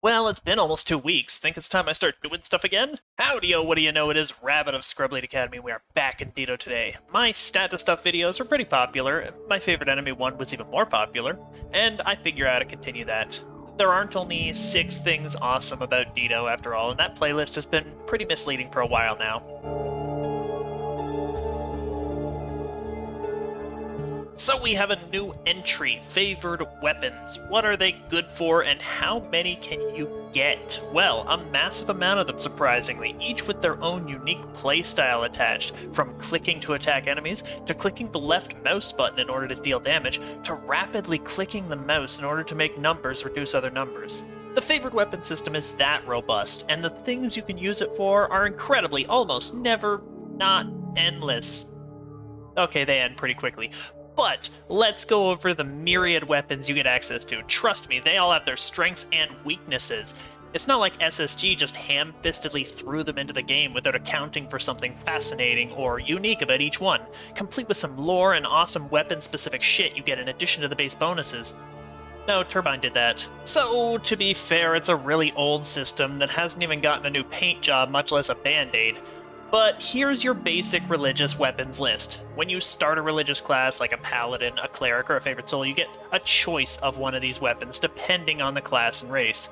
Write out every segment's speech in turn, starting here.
Well, it's been almost 2 weeks. Think it's time I start doing stuff again? Howdy-o, what do you know, it is Rabbit of ScrubLeet Academy. We are back in DDO today. My stat stuff videos are pretty popular. My favorite enemy one was even more popular, and I figure out to continue that. There aren't only 6 things awesome about DDO after all, and that playlist has been pretty misleading for a while now. So we have a new entry, Favored Weapons. What are they good for, and how many can you get? Well, a massive amount of them, surprisingly, each with their own unique playstyle attached, from clicking to attack enemies, to clicking the left mouse button in order to deal damage, to rapidly clicking the mouse in order to make numbers reduce other numbers. The Favored Weapon system is that robust, and the things you can use it for are incredibly, almost never, not endless. Okay, they end pretty quickly. But let's go over the myriad weapons you get access to. Trust me, they all have their strengths and weaknesses. It's not like SSG just ham-fistedly threw them into the game without accounting for something fascinating or unique about each one, complete with some lore and awesome weapon-specific shit you get in addition to the base bonuses. No, Turbine did that. So, to be fair, it's a really old system that hasn't even gotten a new paint job, much less a band-aid. But here's your basic religious weapons list. When you start a religious class like a Paladin, a Cleric, or a Favorite Soul, you get a choice of one of these weapons depending on the class and race.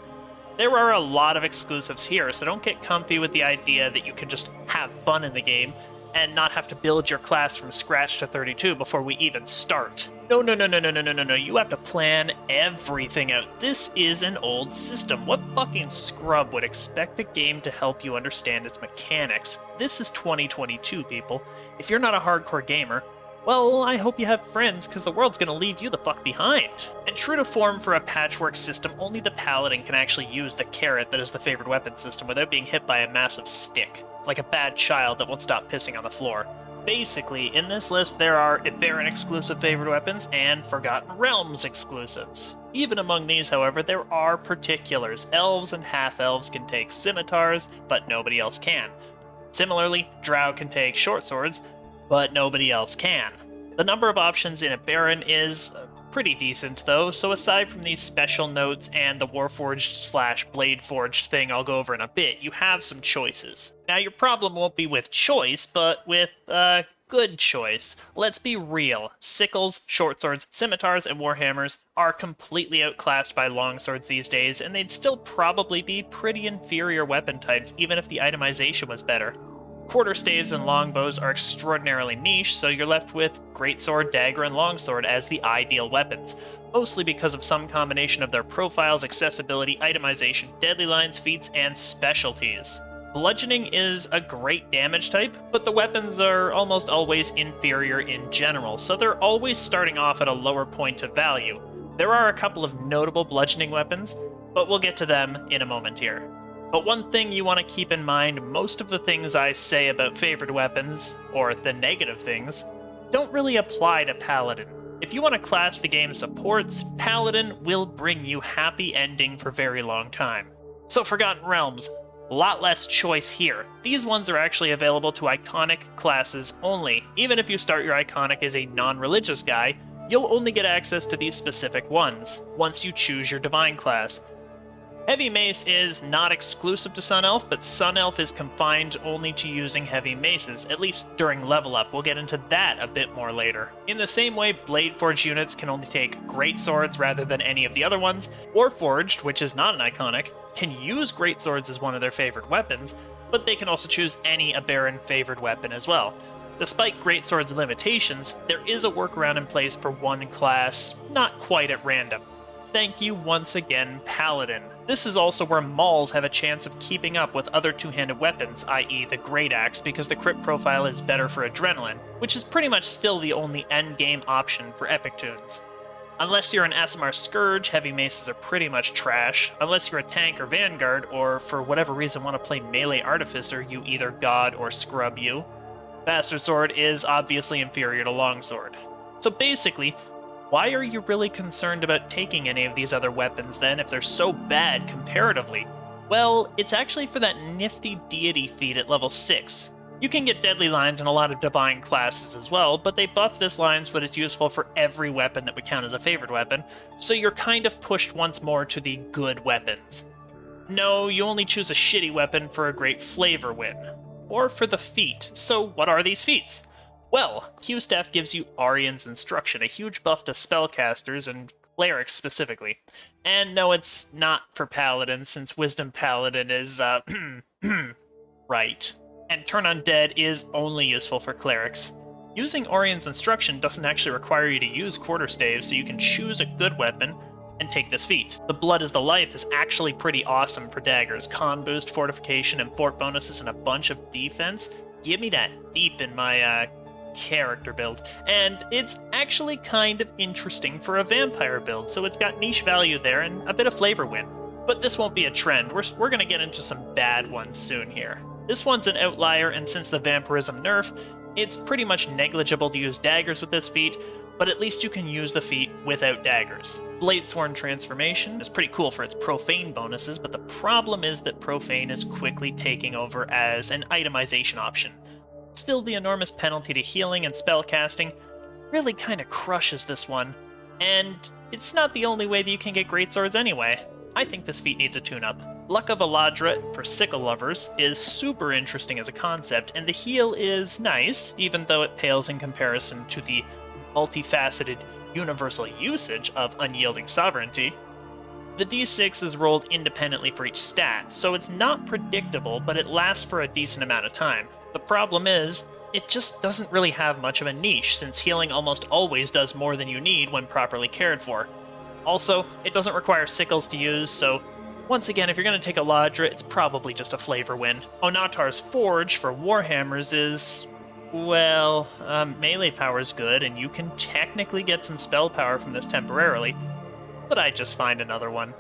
There are a lot of exclusives here, so don't get comfy with the idea that you can just have fun in the game and not have to build your class from scratch to 32 before we even start. No, you have to plan everything out. This is an old system. What fucking scrub would expect a game to help you understand its mechanics? This is 2022, people. If you're not a hardcore gamer, well, I hope you have friends, because the world's gonna leave you the fuck behind. And true to form for a patchwork system, only the Paladin can actually use the carrot that is the Favored Weapon system without being hit by a massive stick, like a bad child that won't stop pissing on the floor. Basically, in this list there are Eberron exclusive Favored Weapons and Forgotten Realms exclusives. Even among these, however, there are particulars. Elves and half-elves can take scimitars, but nobody else can. Similarly, drow can take short swords, but nobody else can. The number of options in Eberron is pretty decent, though, so aside from these special notes and the Warforged/Bladeforged thing I'll go over in a bit, you have some choices. Now, your problem won't be with choice, but with, good choice. Let's be real. Sickles, short swords, scimitars, and warhammers are completely outclassed by longswords these days, and they'd still probably be pretty inferior weapon types, even if the itemization was better. Quarterstaves and longbows are extraordinarily niche, so you're left with greatsword, dagger, and longsword as the ideal weapons, mostly because of some combination of their profiles, accessibility, itemization, deadly lines, feats, and specialties. Bludgeoning is a great damage type, but the weapons are almost always inferior in general, so they're always starting off at a lower point of value. There are a couple of notable bludgeoning weapons, but we'll get to them in a moment here. But one thing you want to keep in mind, most of the things I say about favored weapons, or the negative things, don't really apply to Paladin. If you want a class the game supports, Paladin will bring you happy ending for a very long time. So Forgotten Realms, a lot less choice here. These ones are actually available to iconic classes only. Even if you start your iconic as a non-religious guy, you'll only get access to these specific ones once you choose your divine class. Heavy Mace is not exclusive to Sun Elf, but Sun Elf is confined only to using heavy maces, at least during level up. We'll get into that a bit more later. In the same way, Bladeforged units can only take greatswords rather than any of the other ones. Warforged, which is not an iconic, can use greatswords as one of their favored weapons, but they can also choose any Eberron favored weapon as well. Despite greatsword's limitations, there is a workaround in place for one class, not quite at random. Thank you once again, Paladin. This is also where Mauls have a chance of keeping up with other two-handed weapons, i.e. the Great Axe, because the crit profile is better for Adrenaline, which is pretty much still the only endgame option for Epic Tunes. Unless you're an SMR Scourge, heavy maces are pretty much trash. Unless you're a tank or vanguard, or for whatever reason want to play melee artificer, you either god or scrub you. Bastard Sword is obviously inferior to Longsword. So basically, why are you really concerned about taking any of these other weapons then if they're so bad comparatively? Well, it's actually for that nifty Deity feat at level 6. You can get deadly lines in a lot of divine classes as well, but they buff this line so that it's useful for every weapon that would count as a favored weapon, so you're kind of pushed once more to the good weapons. No, you only choose a shitty weapon for a great flavor win. Or for the feat. So what are these feats? Well, Q-Staff gives you Arian's Instruction, a huge buff to spellcasters and clerics specifically. And no, it's not for Paladin, since Wisdom Paladin is, right. And Turn Undead is only useful for clerics. Using Orion's Instruction doesn't actually require you to use Quarterstave, so you can choose a good weapon and take this feat. The Blood is the Life is actually pretty awesome for daggers. Con boost, fortification, and fort bonuses, and a bunch of defense. Give me that deep in my character build. And it's actually kind of interesting for a vampire build, so it's got niche value there and a bit of flavor win. But this won't be a trend. We're gonna get into some bad ones soon here. This one's an outlier, and since the vampirism nerf, it's pretty much negligible to use daggers with this feat, but at least you can use the feat without daggers. Bladesworn Transformation is pretty cool for its profane bonuses, but the problem is that profane is quickly taking over as an itemization option. Still, the enormous penalty to healing and spellcasting really kind of crushes this one, and it's not the only way that you can get greatswords anyway. I think this feat needs a tune-up. Luck of Eladra for sickle lovers is super interesting as a concept, and the heal is nice, even though it pales in comparison to the multifaceted universal usage of Unyielding Sovereignty. The d6 is rolled independently for each stat, so it's not predictable, but it lasts for a decent amount of time. The problem is, it just doesn't really have much of a niche, since healing almost always does more than you need when properly cared for. Also, it doesn't require sickles to use, so once again, if you're going to take Eladra, it's probably just a flavor win. Onatar's Forge for Warhammers is, well, melee power's good, and you can technically get some spell power from this temporarily, but I'd just find another one.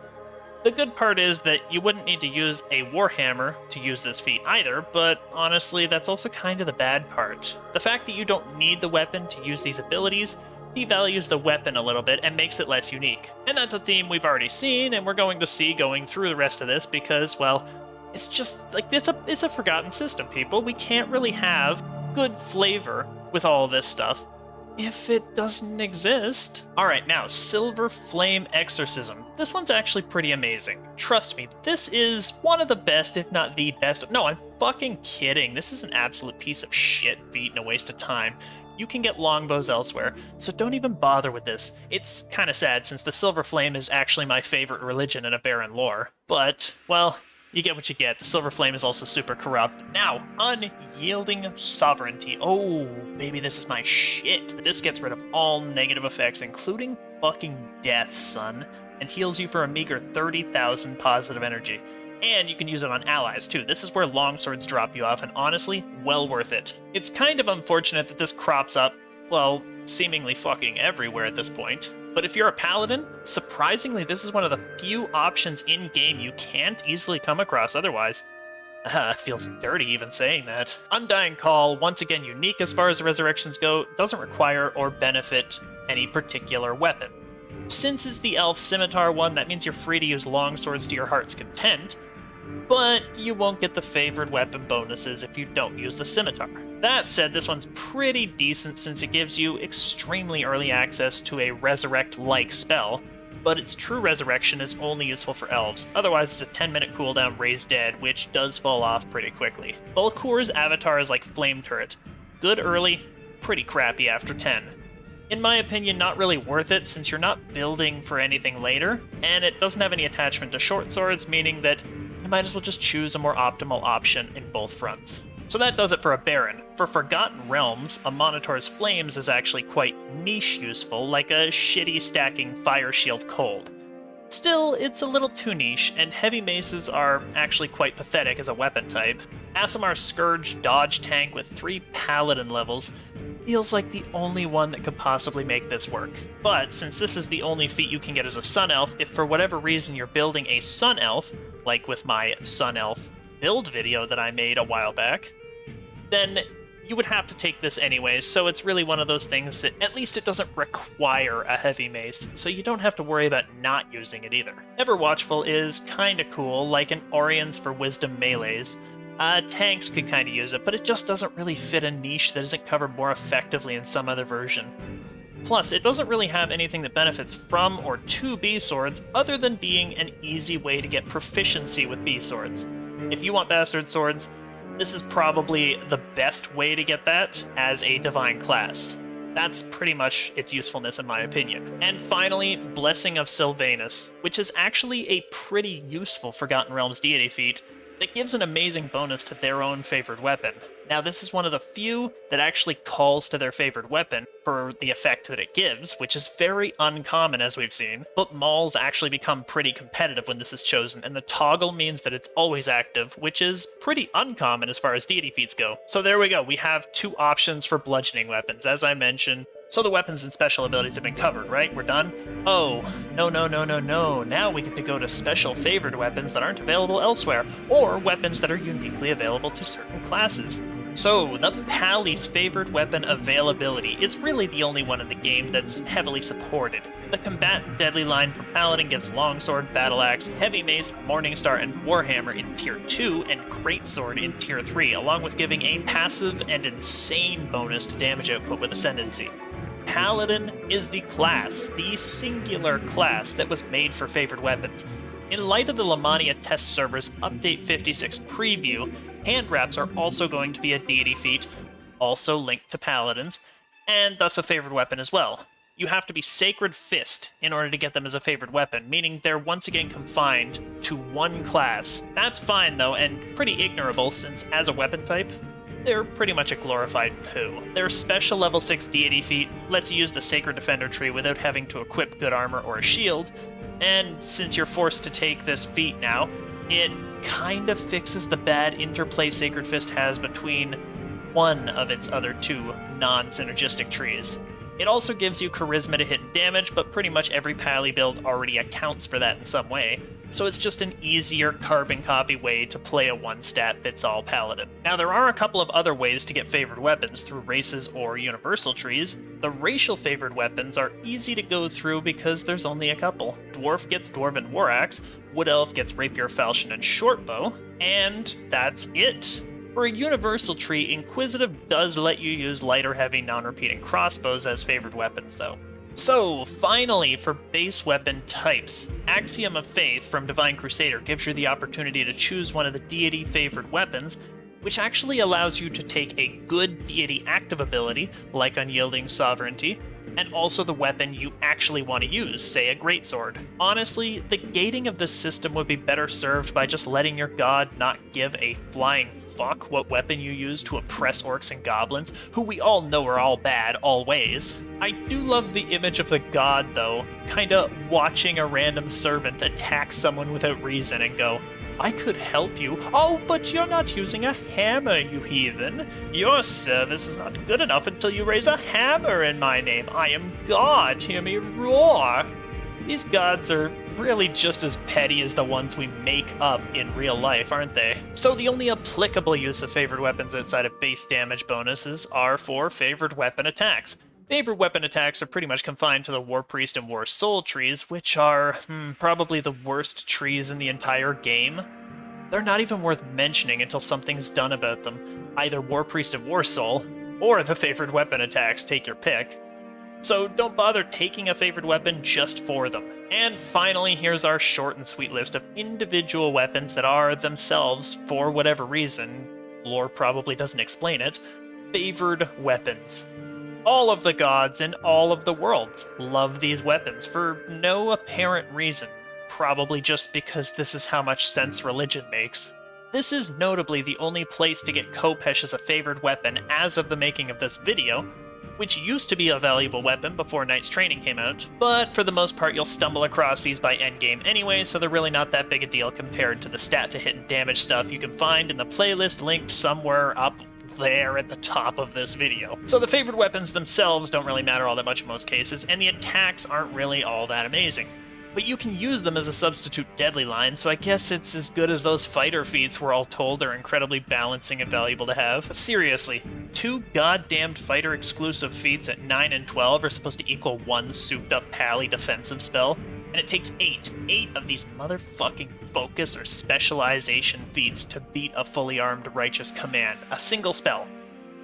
The good part is that you wouldn't need to use a Warhammer to use this feat either, but honestly, that's also kind of the bad part. The fact that you don't need the weapon to use these abilities devalues the weapon a little bit and makes it less unique. And that's a theme we've already seen, and we're going to see going through the rest of this because, well, it's just, like, it's a forgotten system, people. We can't really have good flavor with all this stuff if it doesn't exist. Alright, now, Silver Flame Exorcism. This one's actually pretty amazing. Trust me, this is one of the best, if not the best. No, I'm fucking kidding. This is an absolute piece of shit feat and a waste of time. You can get longbows elsewhere, so don't even bother with this. It's kind of sad, since the Silver Flame is actually my favorite religion in Eberron lore. But, well, you get what you get. The Silver Flame is also super corrupt. Now, Unyielding Sovereignty. Oh, baby, this is my shit. This gets rid of all negative effects, including fucking death, son, and heals you for a meager 30,000 positive energy. And you can use it on allies, too. This is where longswords drop you off, and honestly, well worth it. It's kind of unfortunate that this crops up, well, seemingly fucking everywhere at this point. But if you're a paladin, surprisingly, this is one of the few options in-game you can't easily come across otherwise. It feels dirty even saying that. Undying Call, once again unique as far as resurrections go, doesn't require or benefit any particular weapon. Since it's the elf scimitar one, that means you're free to use longswords to your heart's content, but you won't get the favored weapon bonuses if you don't use the scimitar. That said, this one's pretty decent since it gives you extremely early access to a resurrect-like spell, but its true resurrection is only useful for elves. Otherwise, it's a 10-minute cooldown Raise Dead, which does fall off pretty quickly. Volkur's avatar is like Flame Turret. Good early, pretty crappy after 10. In my opinion, not really worth it since you're not building for anything later, and it doesn't have any attachment to short swords, meaning that you might as well just choose a more optimal option in both fronts. So that does it for Eberron. For Forgotten Realms, a Monitor's Flames is actually quite niche useful, like a shitty stacking Fire Shield Cold. Still, it's a little too niche, and heavy maces are actually quite pathetic as a weapon type. Asimar's Scourge Dodge Tank with 3 Paladin levels feels like the only one that could possibly make this work. But since this is the only feat you can get as a Sun Elf, if for whatever reason you're building a Sun Elf, like with my Sun Elf build video that I made a while back, then you would have to take this anyways, so it's really one of those things that at least it doesn't require a heavy mace, so you don't have to worry about not using it either. Ever Watchful is kinda cool, like an Orion's for wisdom melees. Tanks could kinda use it, but it just doesn't really fit a niche that isn't covered more effectively in some other version. Plus, it doesn't really have anything that benefits from or to B-swords other than being an easy way to get proficiency with B-swords. If you want bastard swords, this is probably the best way to get that as a divine class. That's pretty much its usefulness in my opinion. And finally, Blessing of Sylvanus, which is actually a pretty useful Forgotten Realms deity feat that gives an amazing bonus to their own favored weapon. Now, this is one of the few that actually calls to their favored weapon for the effect that it gives, which is very uncommon as we've seen, but mauls actually become pretty competitive when this is chosen, and the toggle means that it's always active, which is pretty uncommon as far as deity feats go. So there we go, we have two options for bludgeoning weapons, as I mentioned. So the weapons and special abilities have been covered, right? We're done? Oh, no. Now we get to go to special favored weapons that aren't available elsewhere, or weapons that are uniquely available to certain classes. So, the Pali's favored weapon availability is really the only one in the game that's heavily supported. The combatant deadly line for Paladin gives Longsword, Battle Axe, Heavy Mace, Morningstar, and Warhammer in Tier 2, and Greatsword in Tier 3, along with giving a passive and insane bonus to damage output with Ascendancy. Paladin is the class, the singular class that was made for favored weapons. In light of the Lamania test server's Update 56 preview, Handwraps are also going to be a deity feat, also linked to Paladins, and thus a favored weapon as well. You have to be Sacred Fist in order to get them as a favored weapon, meaning they're once again confined to one class. That's fine though, and pretty ignorable since as a weapon type, they're pretty much a glorified poo. Their special level 6 deity feat lets you use the Sacred Defender tree without having to equip good armor or a shield, and since you're forced to take this feat now, it kind of fixes the bad interplay Sacred Fist has between one of its other two non-synergistic trees. It also gives you charisma to hit and damage, but pretty much every Pali build already accounts for that in some way, so it's just an easier carbon copy way to play a one-stat-fits-all Paladin. Now, there are a couple of other ways to get favored weapons through races or universal trees. The racial favored weapons are easy to go through because there's only a couple. Dwarf gets Dwarven War Axe, Wood Elf gets Rapier, Falchion, and Shortbow, and that's it. For a universal tree, Inquisitive does let you use light or heavy non-repeating crossbows as favored weapons, though. So, finally, for base weapon types, Axiom of Faith from Divine Crusader gives you the opportunity to choose one of the deity favored weapons, which actually allows you to take a good deity active ability, like Unyielding Sovereignty, and also the weapon you actually want to use, say a greatsword. Honestly, the gating of this system would be better served by just letting your god not give a flying fuck what weapon you use to oppress orcs and goblins, who we all know are all bad, always. I do love the image of the god, though, kinda watching a random servant attack someone without reason and go, I could help you. Oh, but you're not using a hammer, you heathen. Your service is not good enough until you raise a hammer in my name. I am God, hear me roar. These gods are really just as petty as the ones we make up in real life, aren't they? So the only applicable use of favored weapons outside of base damage bonuses are for favored weapon attacks. Favored weapon attacks are pretty much confined to the Warpriest and War Soul trees, which are probably the worst trees in the entire game. They're not even worth mentioning until something's done about them. Either Warpriest and War Soul, or the favored weapon attacks, take your pick. So don't bother taking a favored weapon just for them. And finally, here's our short and sweet list of individual weapons that are themselves, for whatever reason, lore probably doesn't explain it, favored weapons. All of the gods in all of the worlds love these weapons for no apparent reason, probably just because this is how much sense religion makes. This is notably the only place to get Khopesh as a favored weapon as of the making of this video, which used to be a valuable weapon before Knight's Training came out, but for the most part you'll stumble across these by endgame anyway, so they're really not that big a deal compared to the stat to hit and damage stuff you can find in the playlist linked somewhere up there at the top of this video. So the favored weapons themselves don't really matter all that much in most cases, and the attacks aren't really all that amazing. But you can use them as a substitute deadly line, so I guess it's as good as those fighter feats we're all told are incredibly balancing and valuable to have. But seriously, 2 goddamned fighter exclusive feats at 9 and 12 are supposed to equal 1 souped up pally defensive spell, and it takes 8 of these motherfucking focus or specialization feats to beat a fully armed righteous command, a single spell.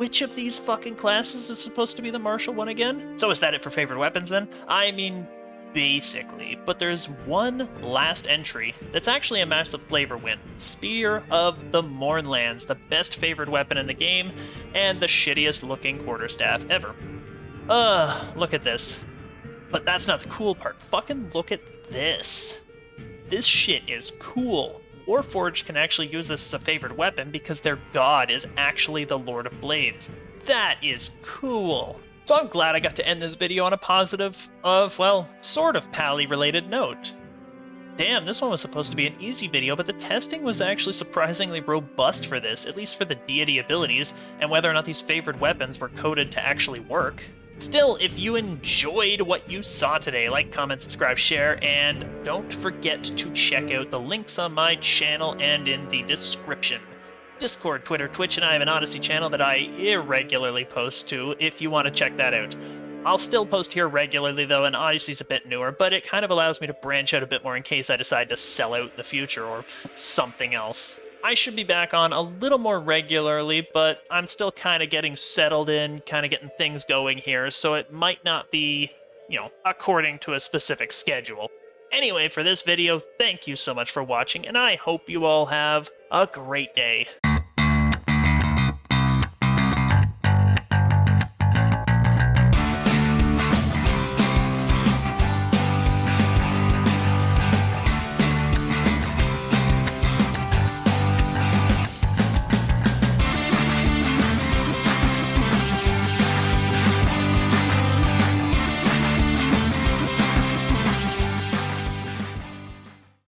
which of these fucking classes is supposed to be the martial one again? So is that it for favorite weapons then? I mean, basically, but there's one last entry that's actually a massive flavor win. Spear of the Mournlands, the best favored weapon in the game, and the shittiest looking quarterstaff ever. Look at this. But that's not the cool part. Fucking look at this. This shit is cool. Warforged can actually use this as a favored weapon because their god is actually the Lord of Blades. That is cool. So I'm glad I got to end this video on a positive, well, sort of Pally-related note. Damn, this one was supposed to be an easy video, but the testing was actually surprisingly robust for this, at least for the deity abilities, and whether or not these favored weapons were coded to actually work. Still, if you enjoyed what you saw today, like, comment, subscribe, share, and don't forget to check out the links on my channel and in the description. Discord, Twitter, Twitch, and I have an Odyssey channel that I irregularly post to if you want to check that out. I'll still post here regularly though, and Odyssey's a bit newer, but it kind of allows me to branch out a bit more in case I decide to sell out in the future or something else. I should be back on a little more regularly, but I'm still kind of getting settled in, kind of getting things going here, so it might not be, according to a specific schedule. Anyway, for this video, thank you so much for watching, and I hope you all have a great day.